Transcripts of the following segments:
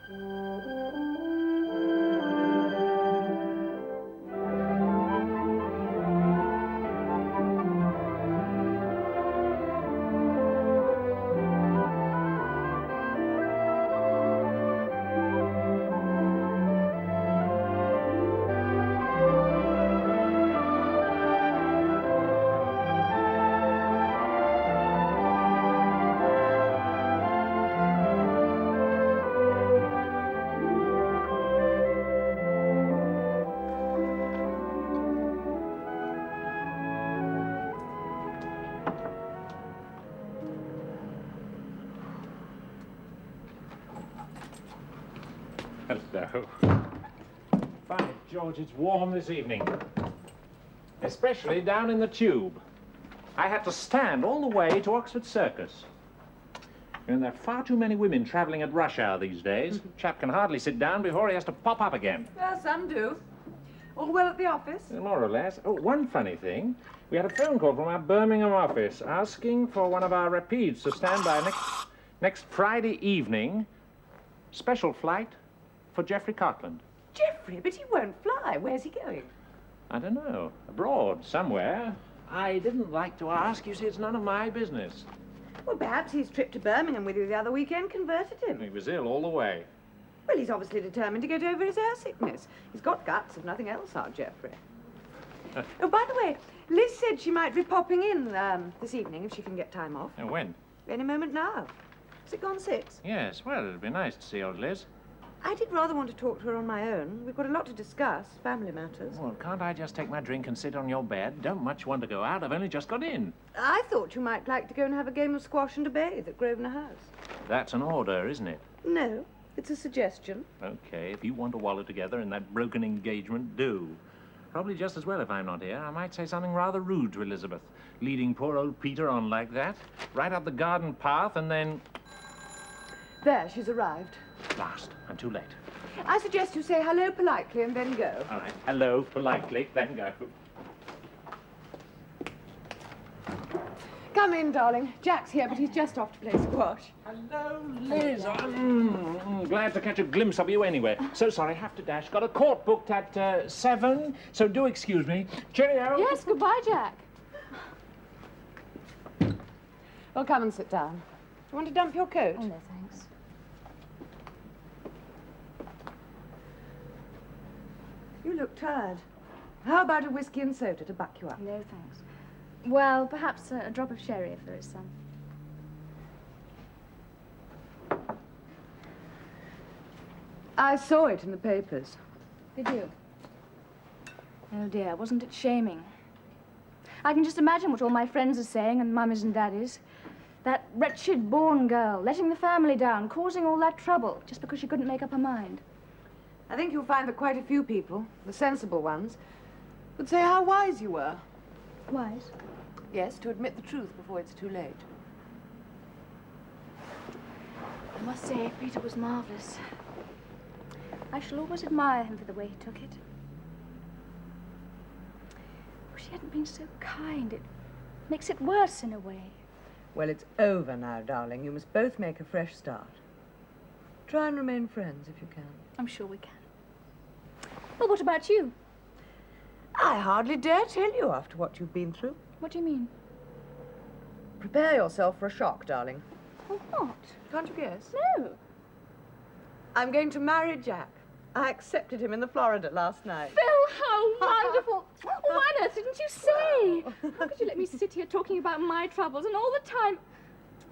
Hello. By George, it's warm this evening. Especially down in the tube. I had to stand all the way to Oxford Circus. And there are far too many women travelling at rush hour these days. Chap can hardly sit down before he has to pop up again. Well, some do. All well at the office? More or less. Oh, one funny thing. We had a phone call from our Birmingham office asking for one of our rapides to stand by next Friday evening. Special flight for Geoffrey Cartland. Geoffrey? But he won't fly. Where's he going? I don't know. Abroad, somewhere. I didn't like to ask. You see, it's none of my business. Well, perhaps his trip to Birmingham with you the other weekend converted him. He was ill all the way. Well, he's obviously determined to get over his air sickness. He's got guts, if nothing else, our Geoffrey. Oh, by the way, Liz said she might be popping in this evening if she can get time off. And when? Any moment now. Has it gone 6? Yes, well, it'd be nice to see old Liz. I did rather want to talk to her on my own. We've got a lot to discuss, family matters. Well, can't I just take my drink and sit on your bed? Don't much want to go out. I've only just got in. I thought you might like to go and have a game of squash and a bathe at Grosvenor House. That's an order, isn't it? No, it's a suggestion. Okay, if you want to wallow together in that broken engagement, do. Probably just as well if I'm not here. I might say something rather rude to Elizabeth, leading poor old Peter on like that, right up the garden path, and then... There, she's arrived. Last. I'm too late. I suggest you say hello politely and then go. All right. Hello, politely, then go. Come in, darling. Jack's here, but he's just off to play squash. Hello, Liz. Glad to catch a glimpse of you anyway. So sorry, have to dash. Got a court booked at 7, so do excuse me. Cheerio. Yes, goodbye, Jack. Well, come and sit down. Do you want to dump your coat? Oh, no, thanks. You look tired. How about a whiskey and soda to buck you up? No, thanks. Well, perhaps a drop of sherry if there is some. I saw it in the papers. Did you? Oh, dear, wasn't it shaming? I can just imagine what all my friends are saying, and mummies and daddies. That wretched born girl, letting the family down, causing all that trouble, just because she couldn't make up her mind. I think you'll find that quite a few people, the sensible ones, would say how wise you were. Wise? Yes, to admit the truth before it's too late. I must say, Peter was marvelous. I shall always admire him for the way he took it. If she hadn't been so kind, it makes it worse in a way. Well, it's over now, darling. You must both make a fresh start. Try and remain friends if you can. I'm sure we can. Well, what about you? I hardly dare tell you after what you've been through. What do you mean? Prepare yourself for a shock, darling. Well, what? Can't you guess? No. I'm going to marry Jack. I accepted him in the Florida last night. Phil, how wonderful. Why on earth didn't you say? How could you let me sit here talking about my troubles and all the time?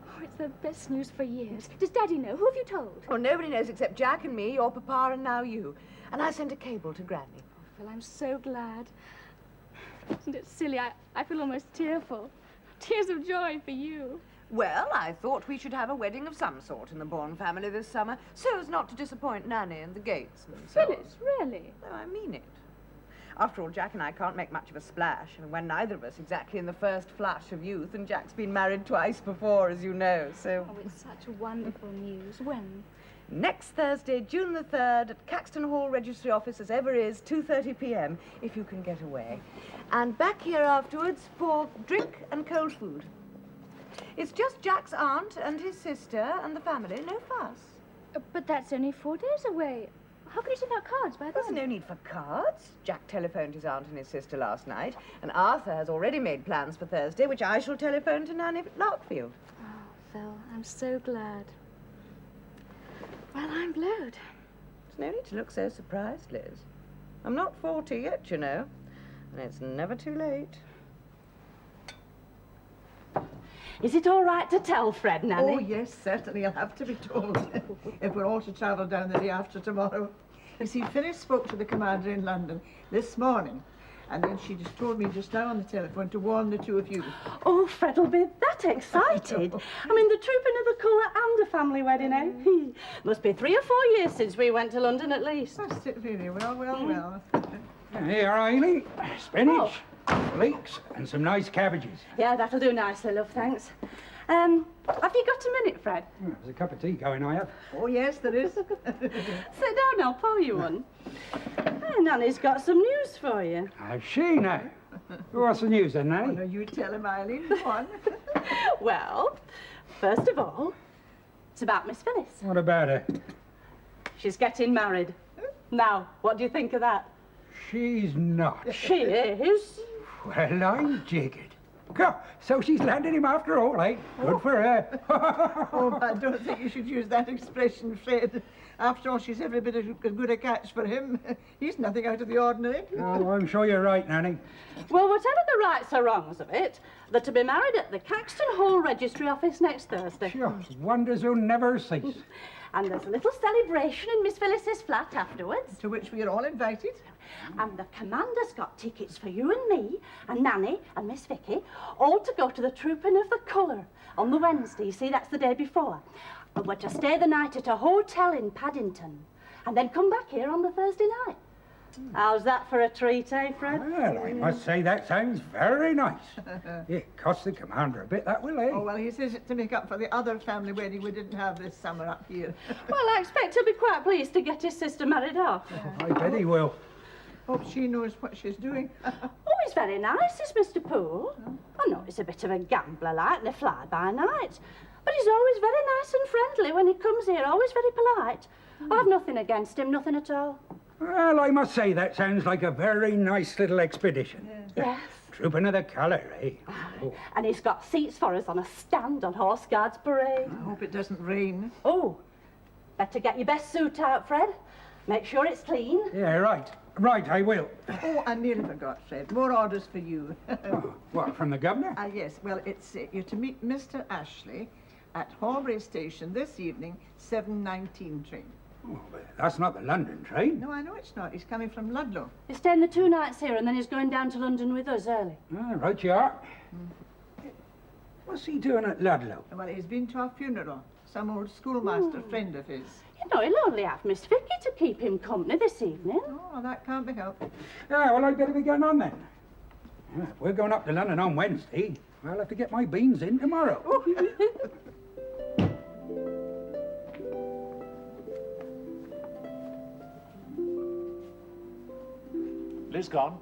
Oh, it's the best news for years. Does Daddy know? Who have you told? Well, nobody knows except Jack and me, your papa and now you. And I sent a cable to Granny. Oh, Phil, I'm so glad. Isn't it silly? I feel almost tearful. Tears of joy for you. Well, I thought we should have a wedding of some sort in the Bourne family this summer, so as not to disappoint Nanny and the Gates and so Phyllis, really? No, I mean it. After all, Jack and I can't make much of a splash, and we're neither of us exactly in the first flush of youth, and Jack's been married twice before, as you know, so... Oh, it's such wonderful news. When? Next Thursday, June the 3rd, at Caxton Hall Registry Office, as ever is, 2:30 p.m., if you can get away. And back here afterwards for drink and cold food. It's just Jack's aunt and his sister and the family, no fuss. But that's only 4 days away. How can you send out cards by There's then? no need for cards. Jack telephoned his aunt and his sister last night, and Arthur has already made plans for Thursday, which I shall telephone to Nanny at Larkfield. Oh, Phil, I'm so glad. Well, I'm blowed. There's no need to look so surprised, Liz. I'm not 40 yet, you know, and it's never too late. Is it all right to tell Fred, Nanny? Oh, yes, certainly. I'll have to be told if we're all to travel down the day after tomorrow. You see, Phyllis spoke to the commander in London this morning, and then she just told me just now on the telephone to warn the two of you. Oh, Fred'll be that excited. I mean, the trooping of the colour and a family wedding, eh? Must be 3 or 4 years since we went to London at least. That's it, really. Well. Here, Eileen. Spinach, leeks, and some nice cabbages. Yeah, that'll do nicely, love, thanks. Have you got a minute, Fred? There's a cup of tea going, I have. Oh, yes, there is. Sit down, I'll pour you one. Nanny's got some news for you. Has she now? What's the news then, Oh, Nanny? no, you tell him, Eileen. Go on. Well, first of all, it's about Miss Phyllis. What about her? She's getting married. Now, what do you think of that? She's not. She is. Well, I'm jiggered. Go, so she's landed him after all, eh? Good for her. Oh, I don't think you should use that expression, Fred. After all, she's every bit as good a catch for him. He's nothing out of the ordinary. Oh, I'm sure you're right, Nanny. Well, whatever the rights or wrongs of it, they're to be married at the Caxton Hall Registry Office next Thursday. Sure, wonders will never cease. And there's a little celebration in Miss Phyllis's flat afterwards. To which we are all invited. And the commander's got tickets for you and me, and Nanny and Miss Vicky, all to go to the Trooping of the Colour on the Wednesday. You see, that's the day before. And we're to stay the night at a hotel in Paddington, and then come back here on the Thursday night. How's that for a treat, eh, Fred? Well, I must say that sounds very nice. It cost the commander a bit, that will, eh? Oh, well, he says it to make up for the other family wedding we didn't have this summer up here. Well, I expect he'll be quite pleased to get his sister married off. I bet he will. Hope she knows what she's doing. Oh, he's very nice, is Mr. Poole. I know he's a bit of a gambler like, and a fly-by-night. But he's always very nice and friendly when he comes here, always very polite. I've nothing against him, nothing at all. Well, I must say that sounds like a very nice little expedition. Yes. Trooping of the colour, eh? Oh. And he's got seats for us on a stand on Horse Guards Parade. I hope it doesn't rain. Oh, better get your best suit out, Fred. Make sure it's clean. Yeah, right. Right, I will. Oh, I nearly forgot, Fred. More orders for you. Oh, what, from the governor? Yes, well, it's you're to meet Mr. Ashley at Horbury Station this evening, 7:19 train. Oh, but that's not the London train. No, I know it's not. He's coming from Ludlow. He's staying the 2 nights here and then he's going down to London with us early. Ah, right you are. What's he doing at Ludlow? Well, he's been to our funeral. Some old schoolmaster friend of his. You know, he'll only have Miss Vicky to keep him company this evening. Oh, that can't be helped. Yeah, well, I'd better be going on then. Yeah, if we're going up to London on Wednesday, I'll have to get my beans in tomorrow. Liz gone?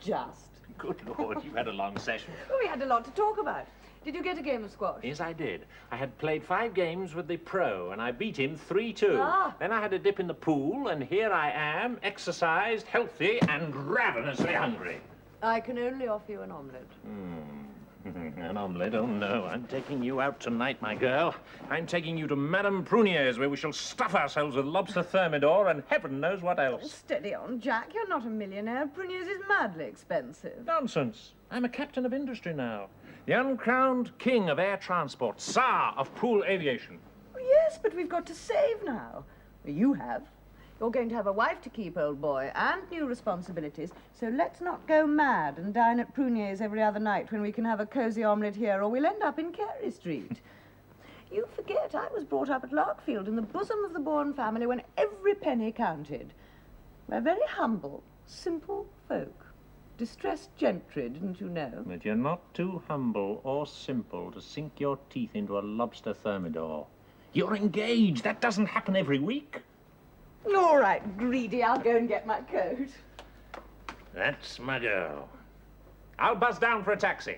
Just. Good Lord, you've had a long session. Oh, we had a lot to talk about. Did you get a game of squash? Yes, I did. I had played 5 games with the pro, and I beat him 3-2. Ah. Then I had a dip in the pool, and here I am, exercised, healthy, and ravenously hungry. I can only offer you an omelette. An omelette? Oh, no. I'm taking you out tonight, my girl. I'm taking you to Madame Prunier's, where we shall stuff ourselves with lobster thermidor and heaven knows what else. Steady on, Jack. You're not a millionaire. Prunier's is madly expensive. Nonsense. I'm a captain of industry now. The uncrowned king of air transport, Tsar of pool aviation. Oh, yes, but we've got to save now. Well, you have. You're going to have a wife to keep, old boy, and new responsibilities. So let's not go mad and dine at Prunier's every other night when we can have a cosy omelette here, or we'll end up in Carey Street. You forget I was brought up at Larkfield in the bosom of the Bourne family when every penny counted. We're very humble, simple folk. Distressed gentry, didn't you know? But you're not too humble or simple to sink your teeth into a lobster thermidor. You're engaged. That doesn't happen every week. All right, greedy, I'll go and get my coat. That's my girl. I'll buzz down for a taxi.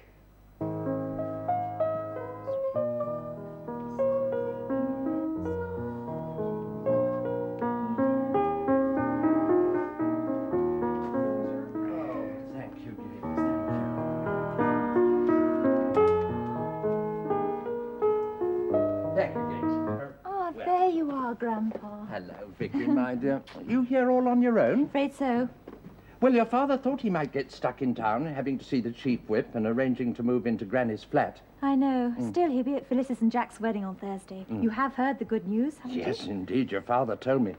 Hello, Vicky, my dear. You here all on your own? Afraid so. Well, your father thought he might get stuck in town, having to see the chief whip and arranging to move into Granny's flat. I know. Still, he'll be at Phyllis's and Jack's wedding on Thursday. You have heard the good news, haven't you? Yes, indeed, your father told me.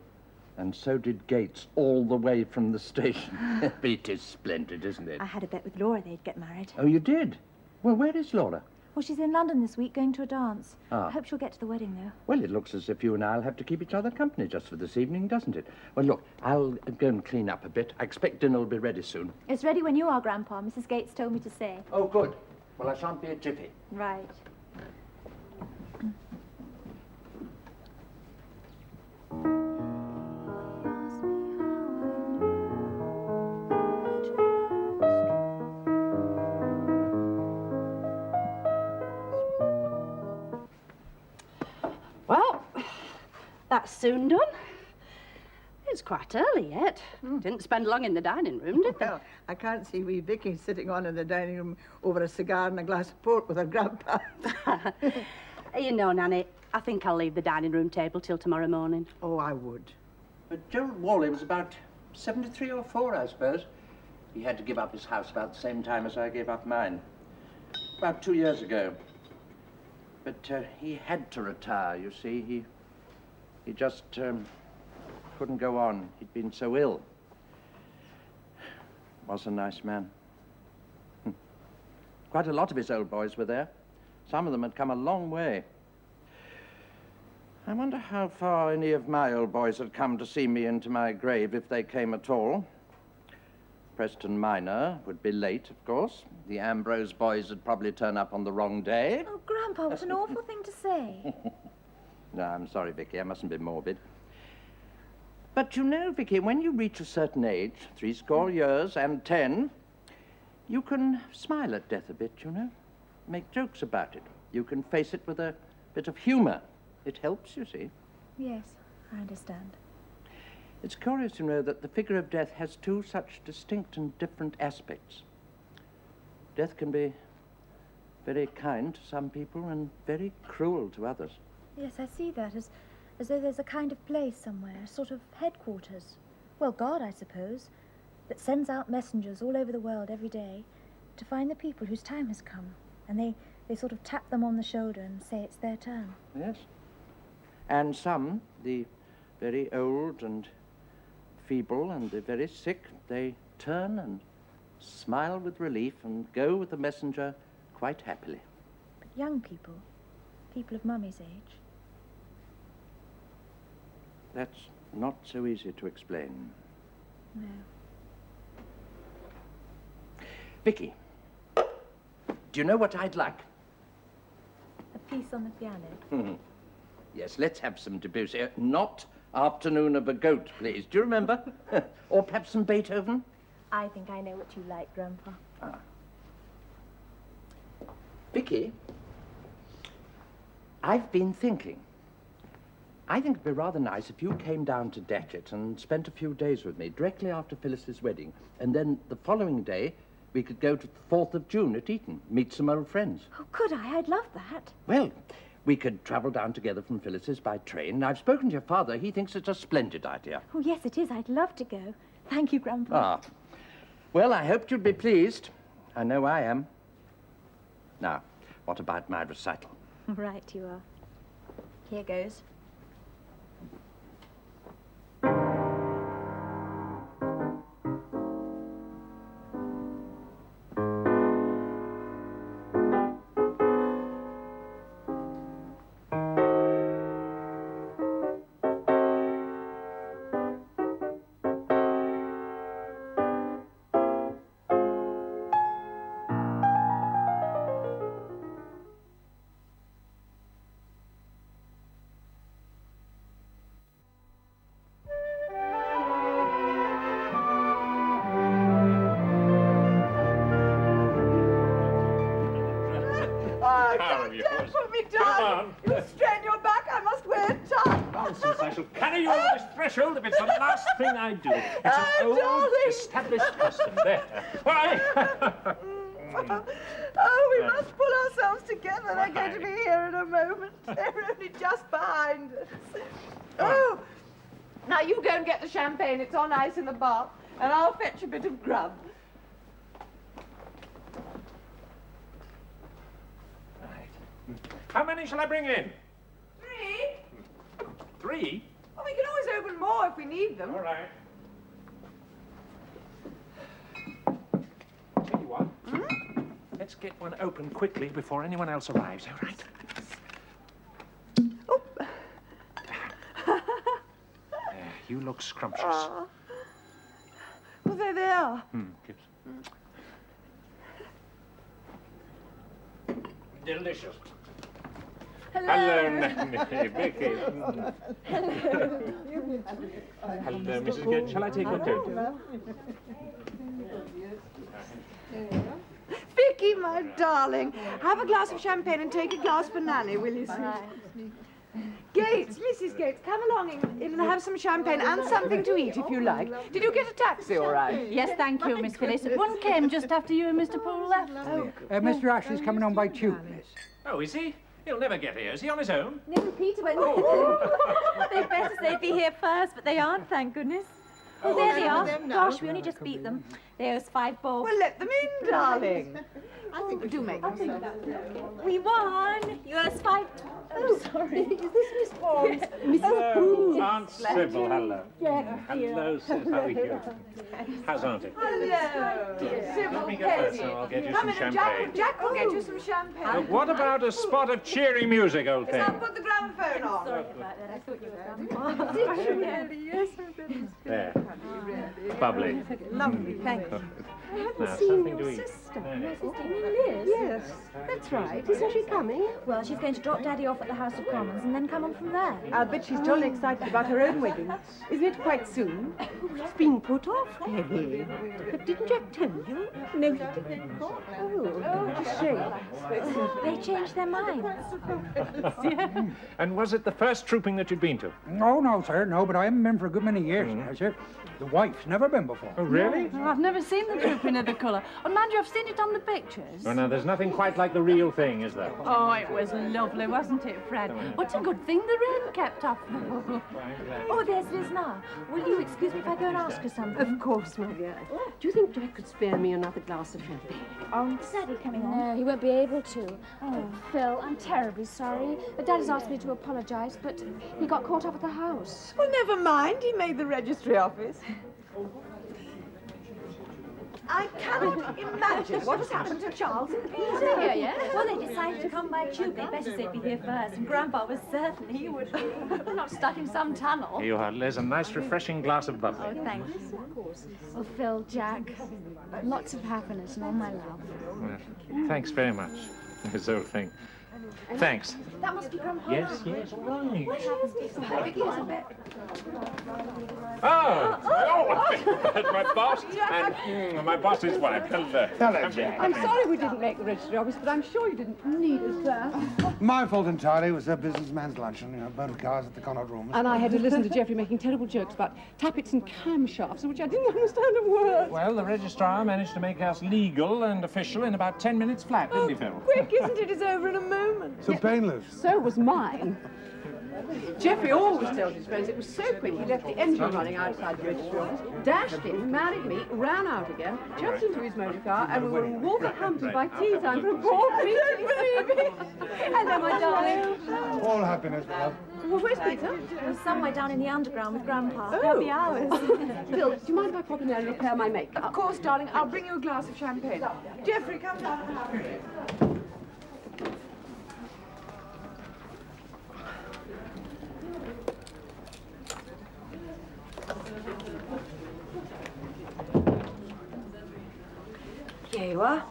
And so did Gates, all the way from the station. It is splendid, isn't it? I had a bet with Laura they'd get married. Oh, you did? Well, where is Laura? Well, she's in London this week going to a dance. Ah. I hope she'll get to the wedding, though. Well, it looks as if you and I'll have to keep each other company just for this evening, doesn't it? Well, look, I'll go and clean up a bit. I expect dinner will be ready soon. It's ready when you are, Grandpa. Mrs. Gates told me to say. Oh, good. Well, I shan't be a jiffy. Right. Well, that's soon done. It's quite early yet. Didn't spend long in the dining room, did they? Well, I can't see wee Vicky sitting on in the dining room over a cigar and a glass of port with her grandpa. You know, Nanny, I think I'll leave the dining room table till tomorrow morning. Oh, I would. But Gerald Worley was about 73 or 4, I suppose. He had to give up his house about the same time as I gave up mine. About 2 years ago. But he had to retire, you see. He just couldn't go on. He'd been so ill. Was a nice man. Quite a lot of his old boys were there. Some of them had come a long way. I wonder how far any of my old boys had come to see me into my grave, if they came at all. Preston Minor would be late, of course. The Ambrose boys would probably turn up on the wrong day. Oh, Grandpa, what an awful thing to say. No, I'm sorry, Vicky. I mustn't be morbid. But you know, Vicky, when you reach a certain age, 70 years and 10, you can smile at death a bit, you know. Make jokes about it. You can face it with a bit of humor. It helps, you see. Yes, I understand. It's curious to know that the figure of death has two such distinct and different aspects. Death can be very kind to some people and very cruel to others. Yes, I see that, as though there's a kind of place somewhere, a sort of headquarters. Well, God, I suppose, that sends out messengers all over the world every day to find the people whose time has come. And they sort of tap them on the shoulder and say it's their turn. Yes. And some, the very old and feeble and the very sick, they turn and smile with relief and go with the messenger quite happily. But young people, people of Mummy's age. That's not so easy to explain. No. Vicky, do you know what I'd like? A piece on the piano. Yes, let's have some Debussy. Not Afternoon of a Goat, please. Do you remember? Or perhaps some Beethoven? I think I know what you like, Grandpa. Vicky, I've been thinking. I think it'd be rather nice if you came down to Datchet and spent a few days with me directly after Phyllis's wedding. And then the following day, we could go to the 4th of June at Eton, meet some old friends. Oh, could I? I'd love that. Well, we could travel down together from Phyllis's by train. I've spoken to your father. He thinks it's a splendid idea. Oh, yes, it is. I'd love to go. Thank you, Grandpa. Ah. Well, I hoped you'd be pleased. I know I am. Now, what about my recital? Right, you are. Here goes. Don't put me down. You strain your back. I must wear a tie. Nonsense. I shall carry you over this threshold if it's the last thing I do. It's an old, darling. established custom. There. Why? Oh, we must pull ourselves together. They're going to be here in a moment. They're only just behind us. Oh, Now you go and get the champagne. It's on ice in the bar. And I'll fetch a bit of grub. Right. How many shall I bring in? 3? 3? Well, we can always open more if we need them. All right. Tell you what. Let's get one open quickly before anyone else arrives. All right. Oh. You look scrumptious. Oh. Well, there they are. Gibbs. Delicious. Hello, Nanny. Vicky. Hello, Mrs. Gibbs. Shall I take your coat? Vicky, my darling, have a glass of champagne and take a glass for Nanny, will you, sweet? Gates, Mrs. Gates, come along in and have some champagne and something to eat if you like. Did you get a taxi all right? Yes, thank you, Miss Phyllis. One came just after you and Mr. Poole left. Oh. Mr. Ashley's coming on by tube, miss. Oh, is he? He'll never get here. Is he on his own? No, Peter went. They'd better say they'd be here first, but they aren't, thank goodness. Oh, there they are. Gosh, we only just beat them. There's 5 balls. Well, let them in, darling. I think we do make them. We won. Yours 5. Oh, sorry. Is this Miss Forbes? Hello, Aunt Sybil. Hello. Hello, Sis. How are you? How's Auntie? Hello, dear. Let me go first, and I'll get you some champagne. Jack will get you some champagne. Look, what about a spot of cheery music, old thing? I'll put the gramophone on. Sorry about that. I thought you were Grandma. Did you really? Yes, There. Bubbly. Lovely, thank you. Now, something to eat. Yes, that's right. Isn't she coming? Well, she's going to drop Daddy off at the House of Commons and then come on from there. I'll bet she's jolly excited about her own wedding. Isn't it quite soon? It's been put off, Debbie. But didn't Jack tell you? No, he didn't. Oh, it's a shame. They changed their minds. And was it the first trooping that you'd been to? Oh, no, sir, no, but I haven't been for a good many years now, sir. The wife's never been before. Oh, really? Oh, I've never seen the trooping of the colour. And mind you, I've seen it on the pictures. Oh, now, there's nothing quite like the real thing, is there? Oh, it was lovely, wasn't it, Fred? What's a good thing the rain kept off. Oh, there's Liz now. Will you excuse me if I go and ask her something? Of course, my dear. Do you think Jack could spare me another glass of champagne? Is Daddy coming on? No, he won't be able to. Oh, Phil, I'm terribly sorry. Daddy's asked me to apologise, but he got caught up at the house. Well, never mind. He made the registry office. I cannot imagine what has happened to Charles and Peter. Yeah. Well, they decided to come by tube. They better say be here first. And Grandpa was certain he would be. We're not stuck in some tunnel. Here you are, Liz. A nice, refreshing glass of bubbly. Oh, thank you. Oh, Phil, Jack, lots of happiness and all my love. Well, thanks very much, this old thing. Thanks. That must be Grandpa. Yes, right. What happens to Vicky, Elizabeth? Oh, that's my boss and my boss's wife. Hello, Jack. I'm sorry we didn't make the registry office, but I'm sure you didn't need us there. My fault entirely. It was a businessman's luncheon, motor cars at the Connaught Rooms. And I had to listen to Geoffrey making terrible jokes about tappets and camshafts, which I didn't understand a word. Well, the registrar managed to make us legal and official in about 10 minutes flat, didn't he, Phil? Quick, isn't it? It's over in a moment. So painless. So was mine. Geoffrey always tells his friends it was so quick he left the engine running outside the registry office, dashed in, married me, ran out again, jumped into his motor car, and we were in Wolverhampton by tea time for a board meeting. Hello, my darling. All happiness, love. Well, where's Peter? We're somewhere down in the underground with Grandpa. Oh. There'll be hours. Phil, do you mind if I pop in there and repair my makeup? Of course, darling. I'll bring you a glass of champagne. Geoffrey, come down and have it. Here you are.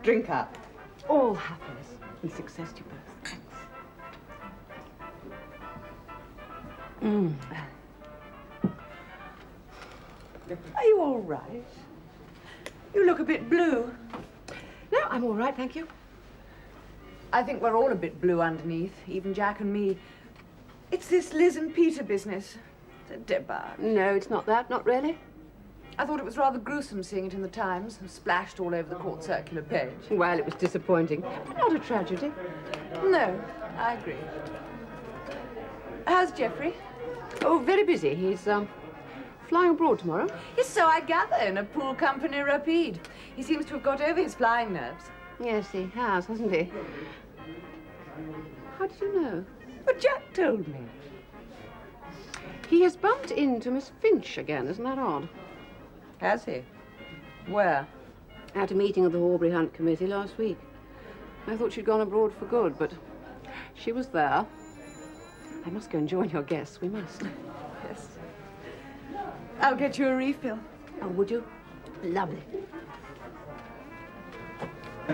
Drink up. All happiness and success to you both. Thanks. Are you all right? You look a bit blue. No, I'm all right, thank you. I think we're all a bit blue underneath, even Jack and me. It's this Liz and Peter business. It's a debauch. No, it's not that, not really. I thought it was rather gruesome seeing it in the Times, splashed all over the court circular page. Well, it was disappointing, but not a tragedy. No, I agree. How's Geoffrey? Oh, very busy. He's flying abroad tomorrow. Yes, so I gather, in a pool company rapide. He seems to have got over his flying nerves. Yes, he has, hasn't he? How did you know? But Jack told me. He has bumped into Miss Finch again, isn't that odd? Has he? Where? At a meeting of the Horbury Hunt Committee last week. I thought she'd gone abroad for good, but she was there. I must go and join your guests. We must. Yes. I'll get you a refill. Oh, would you? Lovely.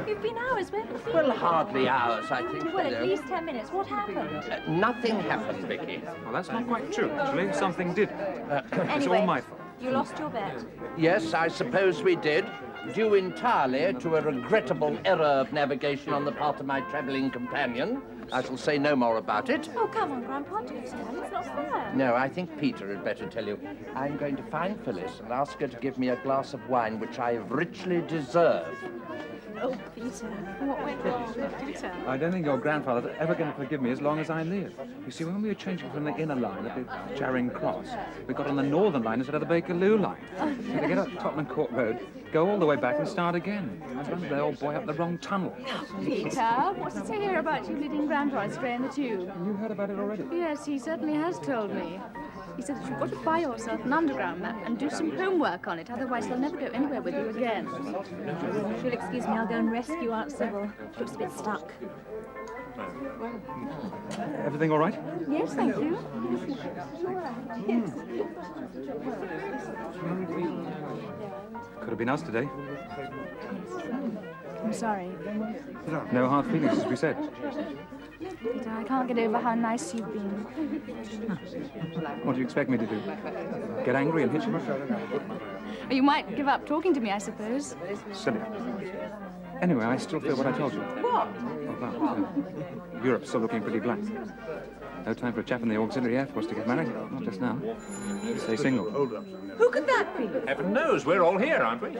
You've been hours, where have you been? Well, hardly hours, I think. Well, at Hello. least 10 minutes. What happened? Nothing happened, Vicky. Well, that's not quite true, actually. Something did. It's Anyway, all my fault. you lost your bet. Yes, I suppose we did, due entirely to a regrettable error of navigation on the part of my travelling companion. I shall say no more about it. Oh, come on, Grandpa, do stand. It's not fair. No, I think Peter had better tell you. I'm going to find Phyllis and ask her to give me a glass of wine, which I have richly deserved. Oh, Peter, what went wrong? Do tell. I don't think your grandfather's ever going to forgive me as long as I live. You see, when we were changing from the inner line at the Charing Cross, we got on the northern line instead of the Bakerloo line. We had to get up Tottenham Court Road, go all the way back and start again. I ran the old boy up the wrong tunnel. Peter, what's it say here about you leading Grandpa astray in the tube? You heard about it already? Yes, he certainly has told me. He said that you've got to buy yourself an underground map and do some homework on it, otherwise he'll never go anywhere with you again. If you'll excuse me, I'll go and rescue Aunt Sybil. She looks a bit stuck. Everything all right? Yes, thank you. Could have been us today. I'm sorry. No hard feelings, as we said. Peter, I can't get over how nice you've been. What do you expect me to do? Get angry and hit you? You might give up talking to me, I suppose. Silly. Anyway, I still feel what I told you. What? About Europe's still looking pretty black. No time for a chap in the auxiliary air force to get married. Not just now. Stay single. Who could that be? Heaven knows, we're all here, aren't we?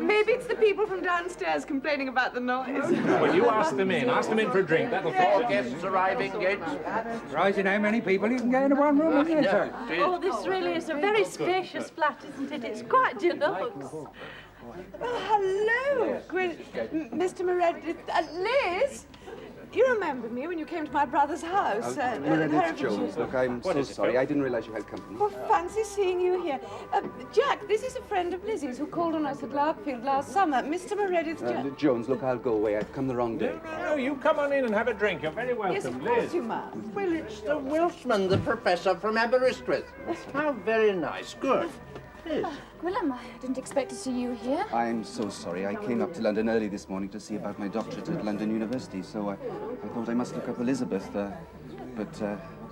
Maybe it's the people from downstairs complaining about the noise. Well, you ask them in. Ask them in for a drink. That'll Four fix guests arriving, Gates. Surprising how many people you can get into one room, isn't it, sir? Oh, this really is a very spacious flat, isn't it? It's quite deluxe. Hello, Mr. Meredith. Liz, you remember me when you came to my brother's house? Meredith Jones, look, I'm so sorry. I didn't realize you had company. Well, fancy seeing you here. Jack, this is a friend of Lizzie's who called on us at Larkfield last summer. Mr. Meredith Jones, look, I'll go away. I've come the wrong day. No, you come on in and have a drink. You're very welcome, Yes, of Liz. course you must. Well, it's the Welshman, the professor from Aberystwyth. How very nice. Good. Liz. Gwilym, I didn't expect to see you here. I'm so sorry. I came up to London early this morning to see about my doctorate at London University, so I thought I must look up Elizabeth, but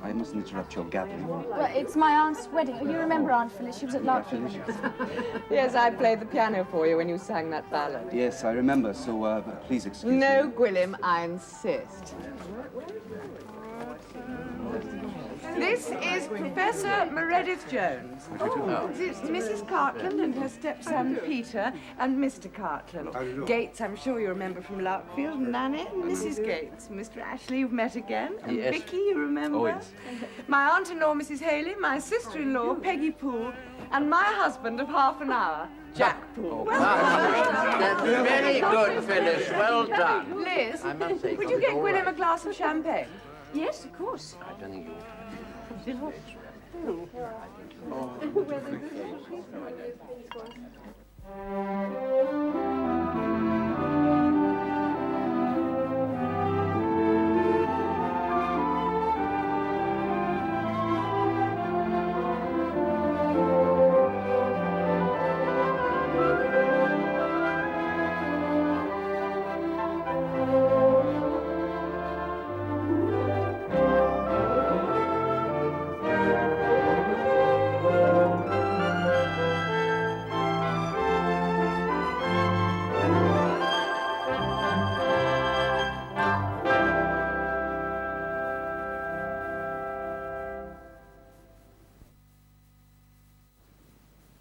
I mustn't interrupt your gathering. Well, it's my aunt's wedding. You remember Aunt Phyllis? She was at Larkfield. Yes, I played the piano for you when you sang that ballad. Yes, I remember, so please excuse me. No, Gwilym, I insist. This is Professor Meredith Jones. It's Mrs. Cartland and her stepson Peter and Mr. Cartland. Gates, I'm sure you remember from Larkfield. Nanny and Mrs. Gates. Mr. Ashley, you've met again. And Yes. Vicky, you remember? Oh, yes. My aunt-in-law, Mrs. Haley, my sister-in-law, Peggy Poole, and my husband of half an hour, Jack Poole. That's very good, Phyllis. Well done. Liz, I must say, would you get all Gwilym a right. glass of champagne? Yes, of course. I don't think you... Oh.